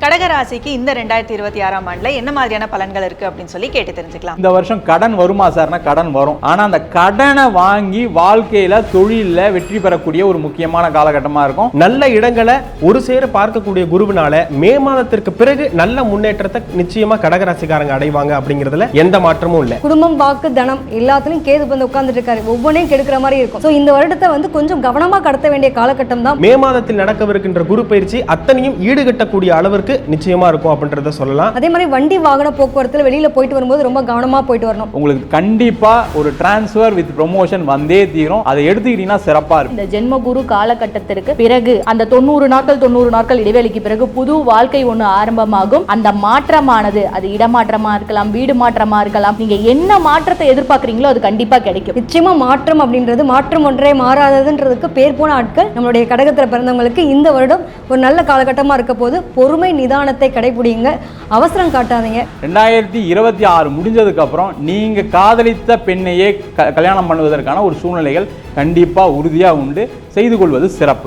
கடகராசிக்கு இந்த 2026ஆம் ஆண்டுல என்ன மாதிரியான பலன்கள் இருக்கு அப்படின்னு சொல்லி கேட்டு தெரிஞ்சுக்கலாம். இந்த வருஷம் கடன் வருமா சார்னா கடன் வரும். ஆனா அந்த கடனை வாங்கி வாழ்க்கையில தொழில வெற்றி பெறக்கூடிய ஒரு முக்கியமான காலகட்டமா இருக்கும். நல்ல இடங்களை ஒரு சேர பார்க்கக்கூடிய குருவினால மே மாதத்திற்கு பிறகு நல்ல முன்னேற்றத்தை நிச்சயமா கடகராசிக்காரங்க அடைவாங்க அப்படிங்கிறதுல எந்த மாற்றமும் இல்லை. குடும்பம், வாக்கு, தனம் எல்லாத்துலயும் கேது வந்து உட்கார்ந்துட்டு இருக்காரு. ஒவ்வொன்றையும் கெடுக்கிற மாதிரி இருக்கும். சோ இந்த வருடத்தை வந்து கொஞ்சம் கவனமா கடத்த வேண்டிய காலகட்டம் தான். மே மாதத்தில் நடக்கவிருக்கின்ற குரு பயிற்சி அத்தனையும் ஈடுகட்டக்கூடிய அளவிற்கு நிச்சயமா இருக்கும் அப்படின்றத சொல்லலாம். அதே மாதிரி வண்டி வாகன போக்குவரத்துல வெளியில போயிட்டு வரும்போது ரொம்ப கவனமா போயிட்டு வரணும். உங்களுக்கு கண்டிப்பா ஒரு டிரான்ஸ்ஃபர் வித் ப்ரமோஷன் வந்தே தீரும். அதை எடுத்துக்கிட்டீங்கன்னா சிறப்பா இருக்கும். இந்த ஜென்ம குரு காலகட்டத்திற்கு பிறகு அந்த 90 நாட்கள் இடைவெளிக்கு பிறகு புது வாழ்க்கை ஒண்ணு ஆரம்பமாகும். அந்த மாற்றமானது அது இடமாற்றமா இருக்கலாம், வீடு மாற்றமா இருக்கலாம். நீங்க என்ன மாற்றத்தை எதிர்பார்க்கறீங்களோ அது கண்டிப்பா கிடைக்கும். நிச்சயமா மாற்றம் அப்படின்றது மாற்றம் ஒன்றே மாறாததுன்றதுக்கு பேர் போன ஆட்கள் நம்மளுடைய கடகத்துல பிறந்தவங்களுக்கு இந்த வருடம் ஒரு நல்ல காலகட்டமா இருக்க போது பொறுமை நிதானத்தை கடைபிடிங்க, அவசரம் காட்டாதீங்க. 2026 முடிஞ்சதுக்கு அப்புறம் நீங்க காதலித்த பெண்ணையே கல்யாணம் பண்ணுவதற்கான ஒரு சூழ்நிலைகள் கண்டிப்பா உறுதியா உண்டு. செய்து கொள்வது சிறப்பு.